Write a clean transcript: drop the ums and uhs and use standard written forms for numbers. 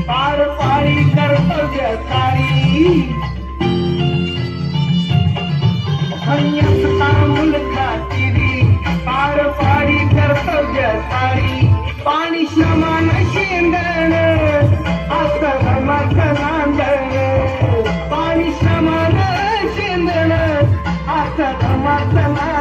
पार पाडी कर्तव्य सारी पार पाडी कर्तव्य सारी पाणी श्रमान शेंदण असं धर्माच नांदण पाणी श्रमान शेंदण असं धर्माच नांदण